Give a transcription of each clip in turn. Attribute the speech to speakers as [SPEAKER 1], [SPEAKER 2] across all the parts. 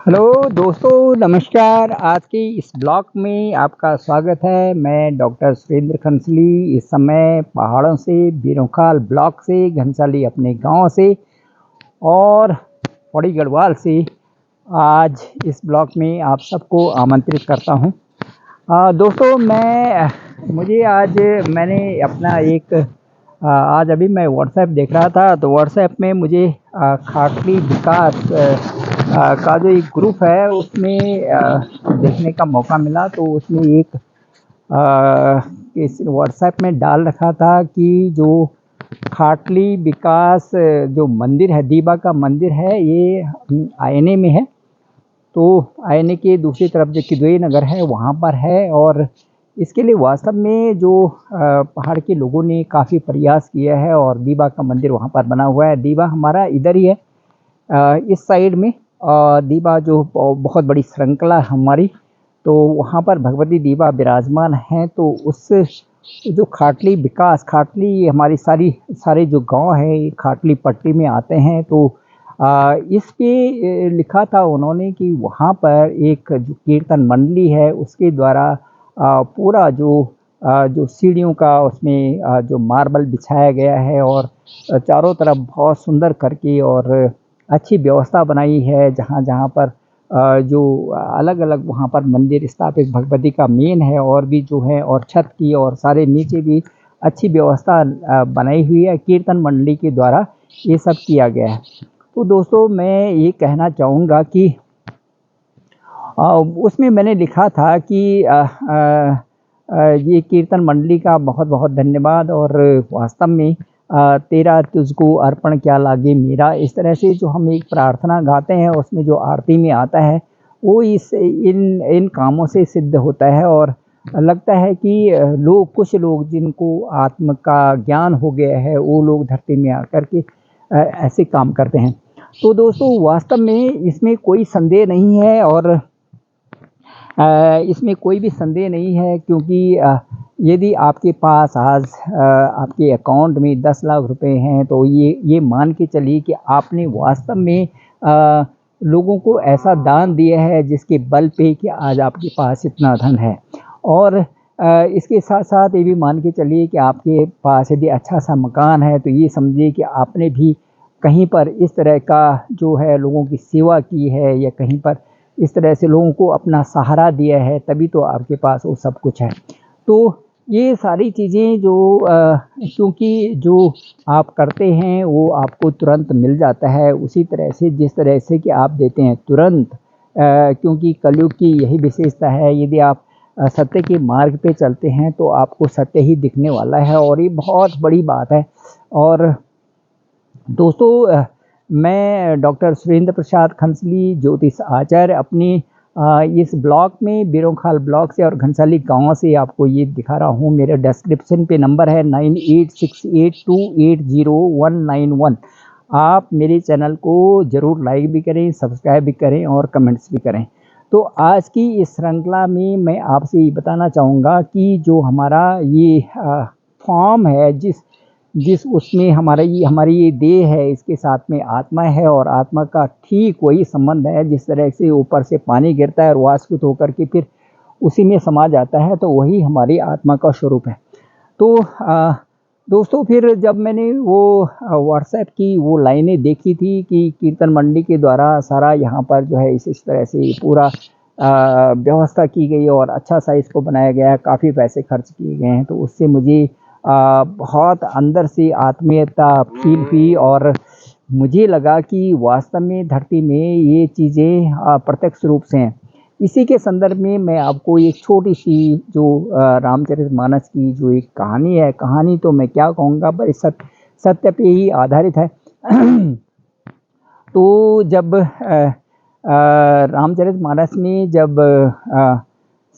[SPEAKER 1] Hello दोस्तों, नमस्कार। आज के इस ब्लॉग में आपका स्वागत है। मैं डॉक्टर सुरेंद्र खंसली इस समय पहाड़ों से, बीरोंखाल ब्लॉक से, घनसाली अपने गांव से और पौड़ी गढ़वाल से आज इस ब्लॉग में आप सबको आमंत्रित करता हूं। दोस्तों, मैंने अपना एक आज अभी मैं व्हाट्सएप देख रहा था, तो व्हाट्सएप में मुझे खाटली विकास का जो एक ग्रुप है उसमें देखने का मौका मिला। तो उसमें एक इस व्हाट्सएप में डाल रखा था कि जो खाटली विकास जो मंदिर है, दीबा का मंदिर है, ये आईएनए में है। तो आईएनए के दूसरी तरफ जो किदवई नगर है वहाँ पर है। और इसके लिए वास्तव में जो पहाड़ के लोगों ने काफ़ी प्रयास किया है और दीबा का मंदिर वहाँ पर बना हुआ है। दीबा हमारा इधर ही है, इस साइड में। दीबा जो बहुत बड़ी श्रृंखला है हमारी, तो वहाँ पर भगवती दीबा विराजमान हैं। तो उस जो खाटली विकास, खाटली हमारी सारे जो गांव हैं ये खाटली पट्टी में आते हैं। तो इस पे लिखा था उन्होंने कि वहाँ पर एक जो कीर्तन मंडली है उसके द्वारा पूरा जो सीढ़ियों का उसमें जो मार्बल बिछाया गया है और चारों तरफ बहुत सुंदर करके और अच्छी व्यवस्था बनाई है। जहाँ जहाँ पर जो अलग अलग वहाँ पर मंदिर स्थापित भगवती का मेन है और भी जो है, और छत की और सारे नीचे भी अच्छी व्यवस्था बनाई हुई है। कीर्तन मंडली के द्वारा ये सब किया गया है। तो दोस्तों, मैं ये कहना चाहूँगा कि उसमें मैंने लिखा था कि ये कीर्तन मंडली का बहुत बहुत धन्यवाद, और वास्तव में तेरा तुझको अर्पण क्या लागे मेरा, इस तरह से जो हम एक प्रार्थना गाते हैं उसमें जो आरती में आता है वो इस इन इन कामों से सिद्ध होता है। और लगता है कि कुछ लोग जिनको आत्म का ज्ञान हो गया है वो लोग धरती में आकर के ऐसे काम करते हैं। तो दोस्तों, वास्तव में इसमें कोई संदेह नहीं है, और इसमें कोई भी संदेह नहीं है, क्योंकि यदि आपके पास आज आपके अकाउंट में 10 लाख रुपए हैं तो ये मान के चलिए कि आपने वास्तव में लोगों को ऐसा दान दिया है जिसके बल पे कि आज आपके पास इतना धन है। और इसके साथ साथ ये भी मान के चलिए कि आपके पास यदि अच्छा सा मकान है तो ये समझिए कि आपने भी कहीं पर इस तरह का जो है लोगों की सेवा की है, या कहीं पर इस तरह से लोगों को अपना सहारा दिया है, तभी तो आपके पास वो सब कुछ है। तो ये सारी चीज़ें क्योंकि जो आप करते हैं वो आपको तुरंत मिल जाता है, उसी तरह से जिस तरह से कि आप देते हैं तुरंत। क्योंकि कलयुग की यही विशेषता है, यदि आप सत्य के मार्ग पे चलते हैं तो आपको सत्य ही दिखने वाला है, और ये बहुत बड़ी बात है। और दोस्तों, मैं डॉक्टर सुरेंद्र प्रसाद खंसली, ज्योतिष आचार्य, अपनी इस ब्लॉग में बीरोंखाल ब्लॉक से और घनसाली गांव से आपको ये दिखा रहा हूँ। मेरे डिस्क्रिप्शन पे नंबर है 9868280191। आप मेरे चैनल को ज़रूर लाइक भी करें, सब्सक्राइब भी करें और कमेंट्स भी करें। तो आज की इस श्रृंखला में मैं आपसे ये बताना चाहूँगा कि जो हमारा ये फॉर्म है, जिस जिस उसमें हमारी ये देह है, इसके साथ में आत्मा है, और आत्मा का ठीक वही संबंध है जिस तरह से ऊपर से पानी गिरता है और वाष्पित होकर के फिर उसी में समा जाता है, तो वही हमारी आत्मा का स्वरूप है। तो दोस्तों, फिर जब मैंने वो व्हाट्सएप की वो लाइनें देखी थी कि कीर्तन मंडली के द्वारा सारा यहाँ पर जो है इस तरह से पूरा व्यवस्था की गई और अच्छा सा इसको बनाया गया है, काफ़ी पैसे खर्च किए गए हैं, तो उससे मुझे बहुत अंदर से आत्मीयता फील हुई। और मुझे लगा कि वास्तव में धरती में ये चीज़ें प्रत्यक्ष रूप से हैं। इसी के संदर्भ में मैं आपको एक छोटी सी जो रामचरितमानस की जो एक कहानी है, कहानी तो मैं क्या कहूँगा, पर सत्य पे ही आधारित है। तो जब रामचरितमानस में जब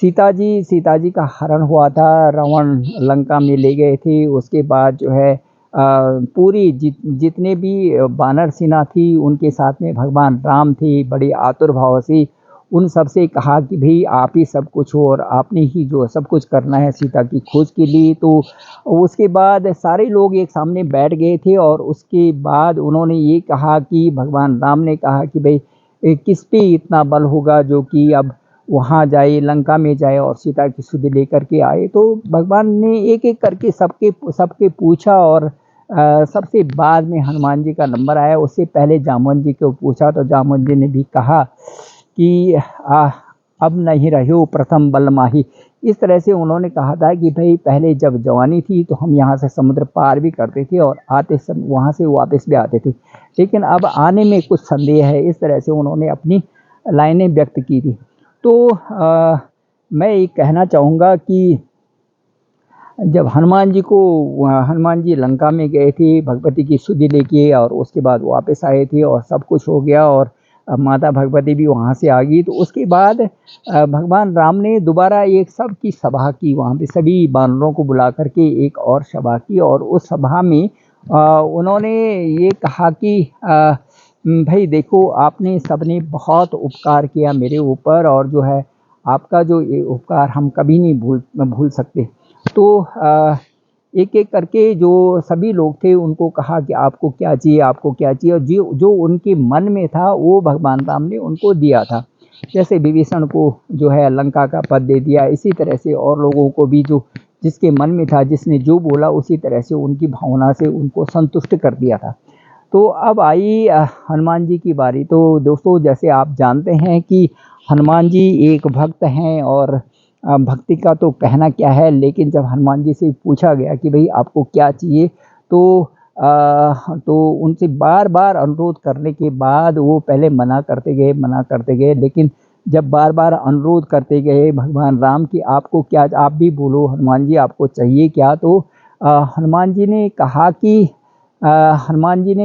[SPEAKER 1] सीता जी का हरण हुआ था, रावण लंका में ले गए थे, उसके बाद जो है पूरी जितने भी वानर सेना थी उनके साथ में भगवान राम थे, बड़े आतुर भाव से उन सब से कहा कि भाई आप ही सब कुछ हो और आपने ही जो सब कुछ करना है सीता की खोज के लिए। तो उसके बाद सारे लोग एक सामने बैठ गए थे, और उसके बाद उन्होंने ये कहा कि भगवान राम ने कहा कि भाई किस पे इतना बल होगा जो कि अब वहाँ जाए, लंका में जाए और सीता की सुध लेकर के आए। तो भगवान ने एक-एक करके सबके सबके पूछा और सबसे बाद में हनुमान जी का नंबर आया। उससे पहले जामवंत जी को पूछा तो जामवंत जी ने भी कहा कि अब नहीं रह्यो प्रथम बल माही। इस तरह से उन्होंने कहा था कि भाई पहले जब जवानी थी तो हम यहाँ से समुद्र पार भी करते थे और आते समय वहाँ से वापस भी आते थे, लेकिन अब आने में कुछ संदेह है। इस तरह से उन्होंने अपनी लाइनें व्यक्त की थी। तो मैं ये कहना चाहूँगा कि जब हनुमान जी लंका में गए थे भगवती की सुधि लेके और उसके बाद वापस आए थे और सब कुछ हो गया और माता भगवती भी वहाँ से आ गई। तो उसके बाद भगवान राम ने दोबारा एक सबकी सभा की, वहाँ पे सभी बानरों को बुला करके एक और सभा की और उस सभा में उन्होंने ये कहा कि भाई देखो, आपने सबने बहुत उपकार किया मेरे ऊपर और जो है आपका जो ये उपकार हम कभी नहीं भूल सकते। तो एक-एक करके जो सभी लोग थे उनको कहा कि आपको क्या चाहिए, आपको क्या चाहिए, और जो उनके मन में था वो भगवान राम ने उनको दिया था। जैसे विभीषण को जो है लंका का पद दे दिया, इसी तरह से और लोगों को भी जो जिसके मन में था, जिसने जो बोला उसी तरह से उनकी भावना से उनको संतुष्ट कर दिया था। तो अब आई हनुमान जी की बारी। तो दोस्तों, जैसे आप जानते हैं कि हनुमान जी एक भक्त हैं और भक्ति का तो कहना क्या है, लेकिन जब हनुमान जी से पूछा गया कि भाई आपको क्या चाहिए, तो उनसे बार-बार अनुरोध करने के बाद वो पहले मना करते गए, लेकिन जब बार-बार अनुरोध करते गए भगवान राम कि आपको क्या, आप भी बोलो हनुमान जी आपको चाहिए क्या? तो हनुमान जी ने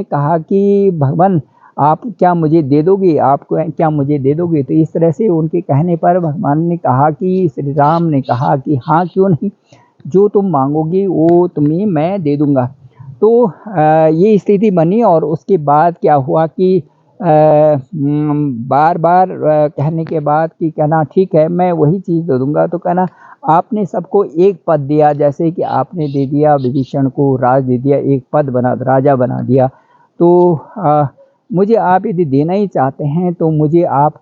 [SPEAKER 1] कहा कि भगवान आप क्या मुझे दे दोगे? क्या मुझे दे दोगे? तो इस तरह से उनके कहने पर भगवान ने कहा कि श्री राम ने कहा कि हाँ, क्यों नहीं, जो तुम माँगोगे वो तुम्हें मैं दे दूँगा। तो ये स्थिति बनी और उसके बाद क्या हुआ कि बार-बार कहने के बाद कि कहना ठीक है मैं वही चीज़ दे दूँगा। तो कहना आपने सबको एक पद दिया, जैसे कि आपने दे दिया विभीषण को राज दे दिया, एक पद राजा बना दिया। तो मुझे आप यदि देना ही चाहते हैं तो मुझे आप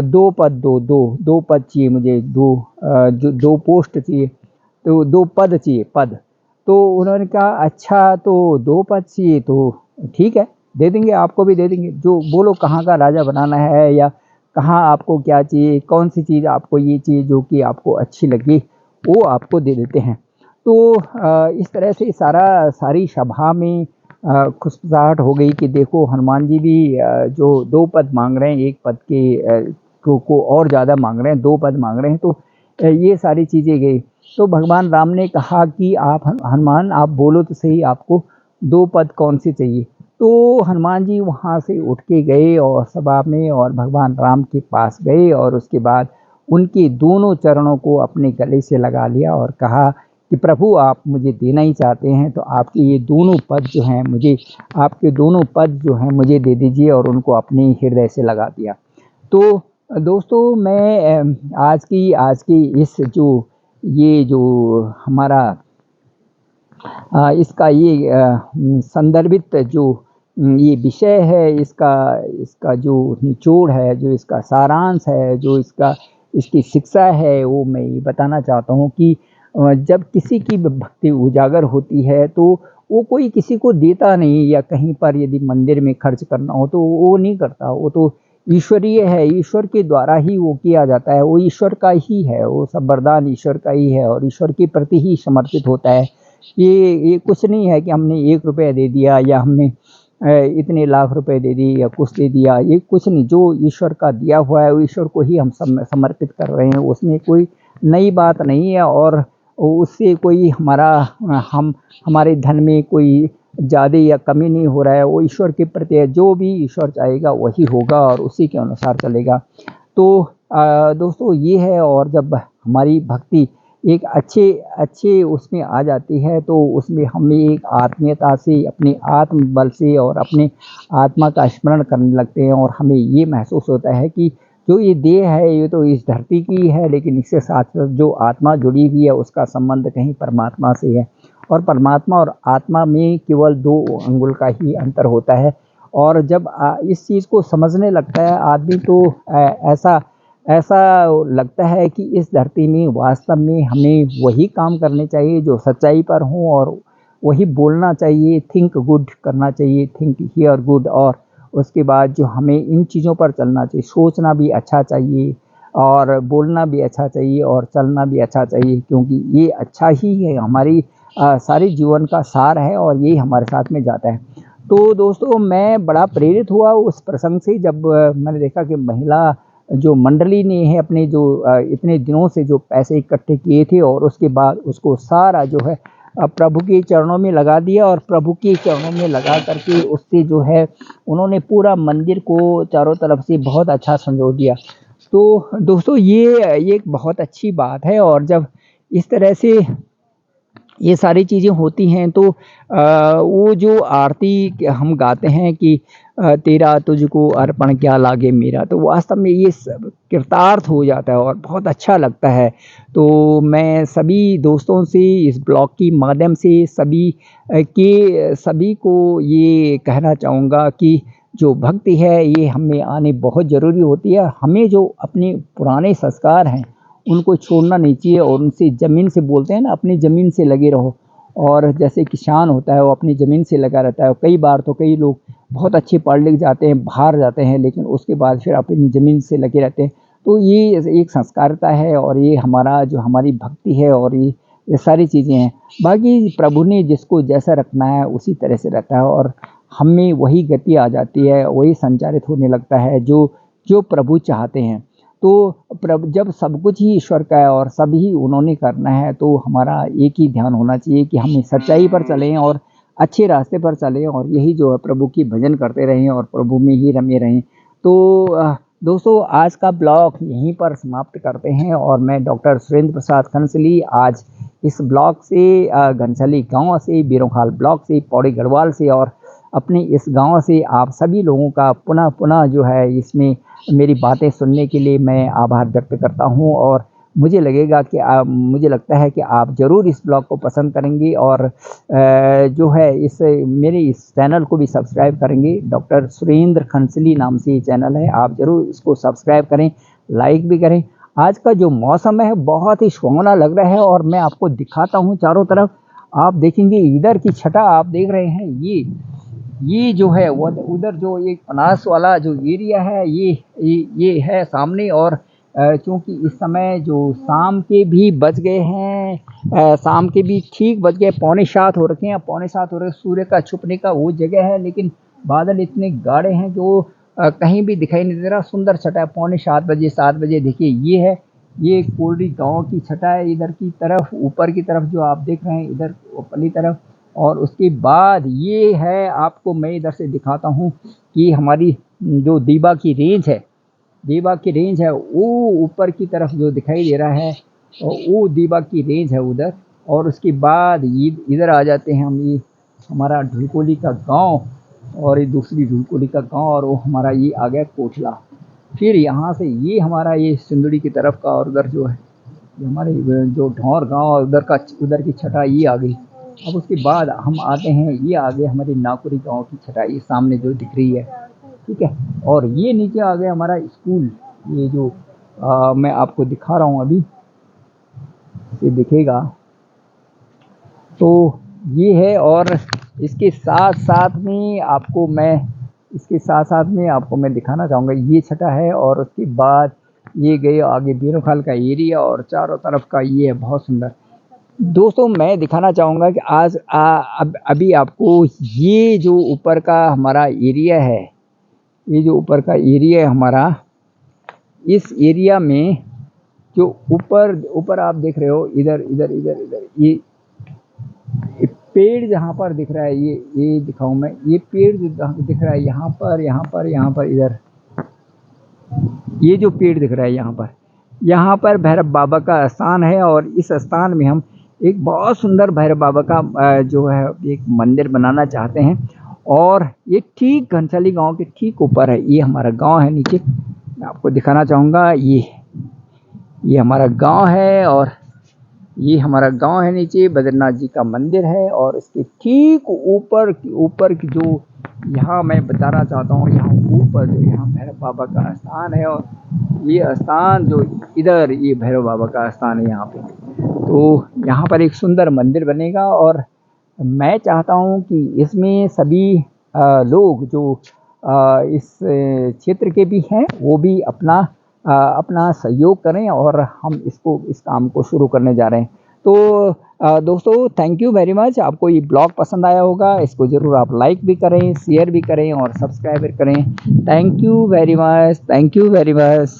[SPEAKER 1] 2 पद दो पद चाहिए मुझे, जो 2 पोस्ट चाहिए, तो 2 पद चाहिए, पद। तो उन्होंने कहा अच्छा तो 2 पद चाहिए तो ठीक है, दे देंगे, आपको भी दे देंगे। जो बोलो कहाँ का राजा बनाना है या कहाँ आपको क्या चाहिए, कौन-सी चीज़ आपको ये चाहिए जो कि आपको अच्छी लगे, वो आपको दे देते हैं। तो इस तरह से सारी सभा में खुशबुसाहट हो गई कि देखो हनुमान जी भी जो 2 पद माँग रहे हैं, 1 पद के को और ज़्यादा माँग रहे हैं, 2 पद माँग रहे हैं, तो ये सारी चीज़ें गई। तो भगवान राम ने कहा कि आप हनुमान आप बोलो तो सही, आपको 2 पद कौन से चाहिए? तो हनुमान जी वहाँ से उठ के गए और सभा में और भगवान राम के पास गए और उसके बाद उनके दोनों चरणों को अपने गले से लगा लिया और कहा कि प्रभु आप मुझे देना ही चाहते हैं तो आपके ये दोनों पद जो हैं मुझे दे दीजिए, और उनको अपने हृदय से लगा दिया। तो दोस्तों, मैं आज की इस जो हमारा इसका ये संदर्भित जो ये विषय है, इसका जो निचोड़ है, जो इसका सारांश है, जो इसकी शिक्षा है, वो मैं ये बताना चाहता हूँ कि जब किसी की भक्ति उजागर होती है तो वो कोई किसी को देता नहीं, या कहीं पर यदि मंदिर में खर्च करना हो तो वो नहीं करता, वो तो ईश्वरीय है, ईश्वर के द्वारा ही वो किया जाता है, वो ईश्वर का ही है, वो सब वरदान ईश्वर का ही है और ईश्वर के प्रति ही समर्पित होता है। ये कुछ नहीं है कि हमने 1 रुपया दे दिया या हमने इतने लाख रुपए दे दिए या कुछ दे दिया, ये कुछ नहीं। जो ईश्वर का दिया हुआ है वो ईश्वर को ही हम समर्पित कर रहे हैं, उसमें कोई नई बात नहीं है और उससे कोई हमारे धन में कोई ज़्यादा या कमी नहीं हो रहा है, वो ईश्वर के प्रति है, जो भी ईश्वर चाहेगा वही होगा और उसी के अनुसार चलेगा। तो दोस्तों ये है, और जब हमारी भक्ति एक अच्छे उसमें आ जाती है तो उसमें हमें एक आत्मीयता से, अपने आत्मबल से और अपने आत्मा का स्मरण करने लगते हैं और हमें ये महसूस होता है कि जो ये देह है ये तो इस धरती की है, लेकिन इसके साथ-साथ जो आत्मा जुड़ी हुई है उसका संबंध कहीं परमात्मा से है और परमात्मा और आत्मा में केवल 2 अंगुल का ही अंतर होता है और जब इस चीज़ को समझने लगता है आदमी तो ऐसा ऐसा लगता है कि इस धरती में वास्तव में हमें वही काम करने चाहिए जो सच्चाई पर हों, और वही बोलना चाहिए, थिंक गुड करना चाहिए, थिंक हियर गुड, और उसके बाद जो हमें इन चीज़ों पर चलना चाहिए, सोचना भी अच्छा चाहिए और बोलना भी अच्छा चाहिए और चलना भी अच्छा चाहिए, क्योंकि ये अच्छा ही है, हमारी सारी जीवन का सार है और यही हमारे साथ में जाता है। तो दोस्तों, मैं बड़ा प्रेरित हुआ उस प्रसंग से जब मैंने देखा कि महिला जो मंडली ने है अपने जो इतने दिनों से जो पैसे इकट्ठे किए थे और उसके बाद उसको सारा जो है प्रभु के चरणों में लगा दिया, और प्रभु के चरणों में लगा करके उससे जो है उन्होंने पूरा मंदिर को चारों तरफ से बहुत अच्छा संजो दिया। तो दोस्तों, ये एक बहुत अच्छी बात है, और जब इस तरह से ये सारी चीज़ें होती हैं तो वो जो आरती हम गाते हैं कि तेरा तुझको अर्पण क्या लागे मेरा, तो वास्तव में ये सब कृतार्थ हो जाता है और बहुत अच्छा लगता है। तो मैं सभी दोस्तों से इस ब्लॉग के माध्यम से सभी को ये कहना चाहूँगा कि जो भक्ति है ये हमें आनी बहुत ज़रूरी होती है। हमें जो अपने पुराने संस्कार हैं उनको छोड़ना नहीं चाहिए, और उनसे ज़मीन से बोलते हैं ना, अपनी ज़मीन से लगे रहो। और जैसे किसान होता है वो अपनी ज़मीन से लगा रहता है, कई बार तो कई लोग बहुत अच्छे पढ़ लिख जाते हैं, बाहर जाते हैं, लेकिन उसके बाद फिर अपनी ज़मीन से लगे रहते हैं। तो ये एक संस्कारिता है, और ये हमारा जो हमारी भक्ति है, और ये सारी चीज़ें हैं। बाकी प्रभु ने जिसको जैसा रखना है उसी तरह से रहता है, और हमें वही गति आ जाती है, वही संचारित होने लगता है जो जो प्रभु चाहते हैं। तो प्रभु जब सब कुछ ही ईश्वर का है और सब ही उन्होंने करना है, तो हमारा एक ही ध्यान होना चाहिए कि हमें सच्चाई पर चलें और अच्छे रास्ते पर चलें, और यही जो है प्रभु की भजन करते रहें और प्रभु में ही रमे रहें। तो दोस्तों, आज का ब्लॉग यहीं पर समाप्त करते हैं, और मैं डॉक्टर सुरेंद्र प्रसाद खनसली आज इस ब्लॉग से घनसाली गाँव से, बीरोखाल ब्लॉक से, पौड़ी गढ़वाल से, और अपने इस गाँव से आप सभी लोगों का पुनः पुनः जो है इसमें मेरी बातें सुनने के लिए मैं आभार व्यक्त करता हूँ। और मुझे लगता है कि आप ज़रूर इस ब्लॉग को पसंद करेंगे, और जो है मेरे इस चैनल को भी सब्सक्राइब करेंगे। डॉक्टर सुरेंद्र खनसली नाम से ये चैनल है, आप ज़रूर इसको सब्सक्राइब करें, लाइक भी करें। आज का जो मौसम है बहुत ही सुहावना लग रहा है, और मैं आपको दिखाता हूँ चारों तरफ। आप देखेंगे इधर की छटा आप देख रहे हैं, ये जो है वो उधर जो एक पनास वाला जो एरिया है ये है सामने। और चूँकि इस समय जो शाम के भी बज गए हैं, शाम के भी ठीक बज गए, पौने 7 हो रखे हैं, पौने 7 हो रहे, सूर्य का छुपने का वो जगह है, लेकिन बादल इतने गाढ़े हैं कि वो कहीं भी दिखाई नहीं दे रहा। सुंदर छटा है, पौने 7 बजे देखिए ये कोल्डी गाँव की छटा है, इधर की तरफ ऊपर की तरफ जो आप देख रहे हैं, इधर ऊपरली तरफ। और उसके बाद ये है, आपको मैं इधर से दिखाता हूँ कि हमारी जो दीबा की रेंज है वो ऊपर की तरफ जो दिखाई दे रहा है, और वो दीबा की रेंज है उधर। और उसके बाद इधर आ जाते हैं हम, ये हमारा ढुलकोली का गांव, और ये दूसरी ढुलकोली का गांव, और वो हमारा ये आ गया कोठला। फिर यहाँ से ये हमारा ये सिंदुड़ी की तरफ का, और उधर जो है ये हमारे जो ढौर गांव उधर की छटा ये आ गई। अब उसके बाद हम आते हैं, ये आगे हमारी नाकुरी गांव की छटाई सामने जो दिख रही है, ठीक है। और ये नीचे आ गया हमारा स्कूल, ये जो मैं आपको दिखा रहा हूँ अभी, ये दिखेगा। तो ये है, और इसके साथ साथ में आपको मैं दिखाना चाहूँगा, ये छटा है, और उसके बाद ये गए आगे बीरोखाल का एरिया, और चारों तरफ का ये है बहुत सुंदर। दोस्तों, मैं दिखाना चाहूँगा कि आज अभी आपको ये जो ऊपर का हमारा एरिया है, ये जो ऊपर का एरिया है हमारा, इस एरिया में जो ऊपर आप देख रहे हो, इधर ये पेड़ जहाँ पर दिख रहा है, ये दिखाऊं मैं, ये पेड़ जो दिख रहा है यहाँ पर इधर, ये जो पेड़ दिख रहा है यहाँ पर भैरव बाबा का स्थान है, और इस स्थान में हम एक बहुत सुंदर भैरव बाबा का जो है एक मंदिर बनाना चाहते हैं। और ये ठीक घनसाली गांव के ठीक ऊपर है, ये हमारा गांव है नीचे, मैं आपको दिखाना चाहूँगा। ये हमारा गांव है, और ये हमारा गांव है, नीचे बद्रीनाथ जी का मंदिर है, और इसके ठीक ऊपर की जो यहाँ मैं बताना चाहता हूँ, यहाँ ऊपर जो यहाँ भैरव बाबा का स्थान है, और ये स्थान जो इधर ये भैरव बाबा का स्थान है यहाँ पे। तो यहाँ पर एक सुंदर मंदिर बनेगा, और मैं चाहता हूँ कि इसमें सभी लोग जो इस क्षेत्र के भी हैं वो भी अपना सहयोग करें, और हम इस काम को शुरू करने जा रहे हैं। तो दोस्तों, थैंक यू वेरी मच। आपको ये ब्लॉग पसंद आया होगा, इसको ज़रूर आप लाइक भी करें, शेयर भी करें और सब्सक्राइब भी करें। Thank you very much, thank you very much.